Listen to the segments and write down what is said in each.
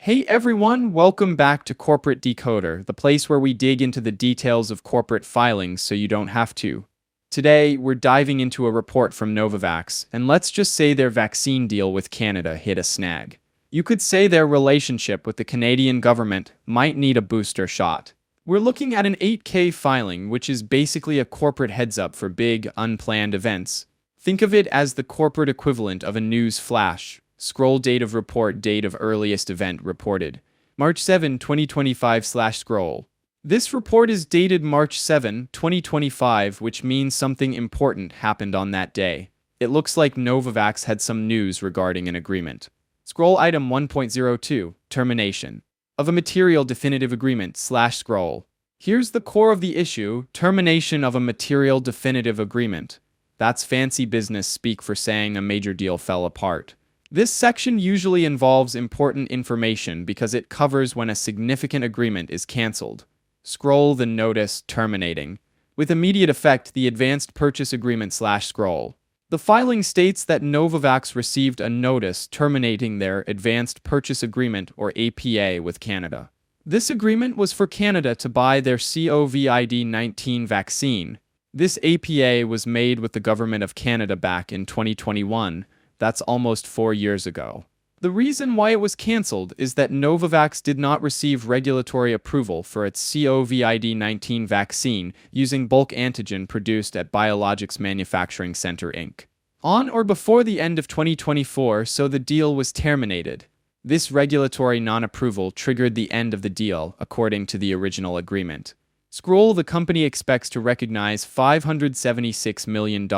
Hey everyone, welcome back to Corporate Decoder, the place where we dig into the details of corporate filings so you don't have to. Today, we're diving into a report from Novavax, and let's just say their vaccine deal with Canada hit a snag. You could say their relationship with the Canadian government might need a booster shot. We're looking at an 8K filing, which is basically a corporate heads-up for big, unplanned events. Think of it as the corporate equivalent of a news flash. Scroll date of report, date of earliest event reported. March 7, 2025/scroll. This report is dated March 7, 2025, which means something important happened on that day. It looks like Novavax had some news regarding an agreement. Scroll item 1.02, termination of a material definitive agreement/scroll. Here's the core of the issue, termination of a material definitive agreement. That's fancy business speak for saying a major deal fell apart. This section usually involves important information because it covers when a significant agreement is cancelled. Scroll the notice terminating. With immediate effect, the advanced purchase agreement/scroll. The filing states that Novavax received a notice terminating their advanced purchase agreement or APA with Canada. This agreement was for Canada to buy their COVID-19 vaccine. This APA was made with the Government of Canada back in 2021. That's almost 4 years ago. The reason why it was cancelled is that Novavax did not receive regulatory approval for its COVID-19 vaccine using bulk antigen produced at Biologics Manufacturing Center Inc. on or before the end of 2024, so the deal was terminated. This regulatory non-approval triggered the end of the deal, according to the original agreement. Scroll, the company expects to recognize $576 million.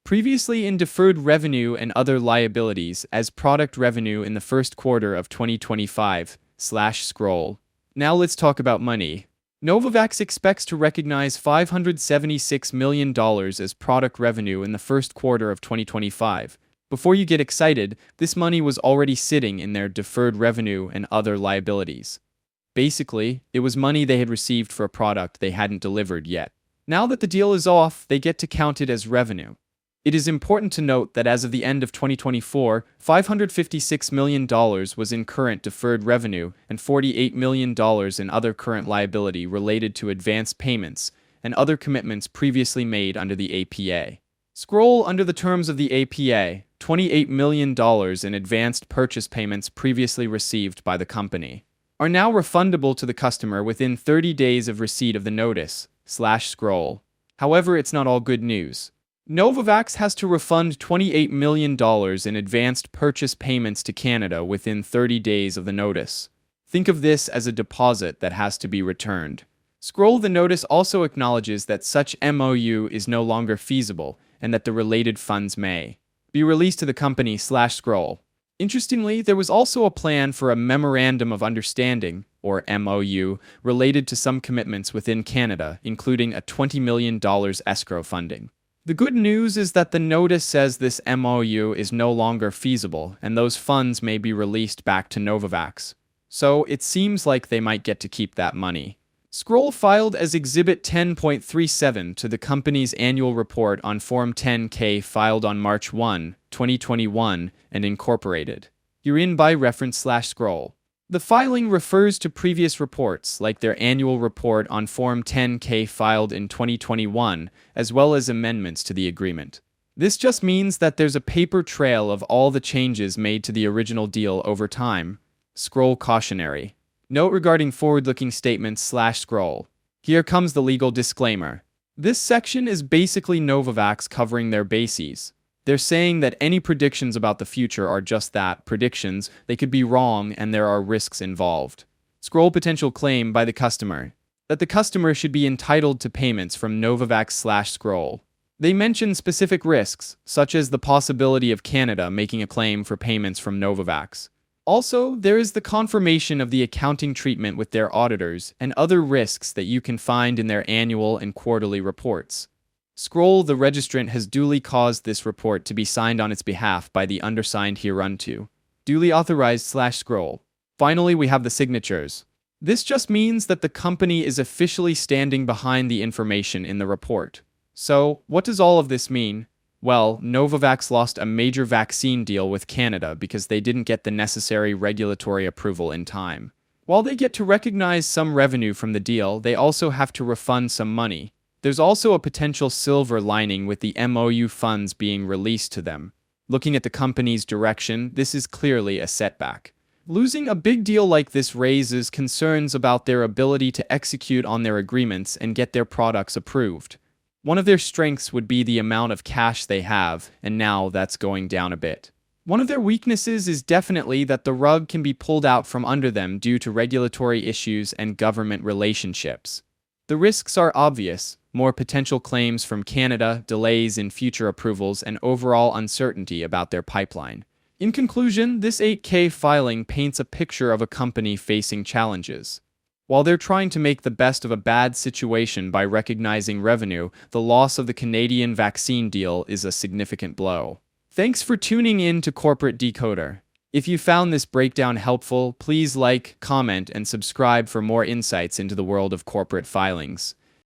Previously in deferred revenue and other liabilities as product revenue in the first quarter of 2025/scroll. Now let's talk about money. Novavax expects to recognize $576 million as product revenue in the first quarter of 2025. Before you get excited, this money was already sitting in their deferred revenue and other liabilities. Basically, it was money they had received for a product they hadn't delivered yet. Now that the deal is off, they get to count it as revenue. It is important to note that as of the end of 2024, $556 million was in current deferred revenue and $48 million in other current liability related to advance payments and other commitments previously made under the APA. Scroll under the terms of the APA, $28 million in advanced purchase payments previously received by the company are now refundable to the customer within 30 days of receipt of the notice/scroll. However, it's not all good news. Novavax has to refund $28 million in advanced purchase payments to Canada within 30 days of the notice. Think of this as a deposit that has to be returned. Scroll, the notice also acknowledges that such MOU is no longer feasible and that the related funds may be released to the company/scroll. Interestingly, there was also a plan for a Memorandum of Understanding, or MOU, related to some commitments within Canada, including a $20 million escrow funding. The good news is that the notice says this MOU is no longer feasible, and those funds may be released back to Novavax. So it seems like they might get to keep that money. Scroll filed as Exhibit 10.37 to the company's annual report on Form 10-K filed on March 1, 2021, and incorporated herein by reference/scroll. The filing refers to previous reports, like their annual report on Form 10-K filed in 2021, as well as amendments to the agreement. This just means that there's a paper trail of all the changes made to the original deal over time. Scroll cautionary. Note regarding forward-looking statements/scroll. Here comes the legal disclaimer. This section is basically Novavax covering their bases. They're saying that any predictions about the future are just that, predictions. They could be wrong and there are risks involved. Scroll potential claim by the customer. That the customer should be entitled to payments from Novavax/scroll. They mention specific risks, such as the possibility of Canada making a claim for payments from Novavax. Also, there is the confirmation of the accounting treatment with their auditors and other risks that you can find in their annual and quarterly reports. Scroll, the registrant has duly caused this report to be signed on its behalf by the undersigned hereunto. Duly authorized/scroll. Finally, we have the signatures. This just means that the company is officially standing behind the information in the report. So, what does all of this mean? Well, Novavax lost a major vaccine deal with Canada because they didn't get the necessary regulatory approval in time. While they get to recognize some revenue from the deal, they also have to refund some money. There's also a potential silver lining with the MOU funds being released to them. Looking at the company's direction, this is clearly a setback. Losing a big deal like this raises concerns about their ability to execute on their agreements and get their products approved. One of their strengths would be the amount of cash they have, and now that's going down a bit. One of their weaknesses is definitely that the rug can be pulled out from under them due to regulatory issues and government relationships. The risks are obvious: more potential claims from Canada, delays in future approvals, and overall uncertainty about their pipeline. In conclusion, this 8K filing paints a picture of a company facing challenges. While they're trying to make the best of a bad situation by recognizing revenue, the loss of the Canadian vaccine deal is a significant blow. Thanks for tuning in to Corporate Decoder. If you found this breakdown helpful, please like, comment, and subscribe for more insights into the world of corporate filings.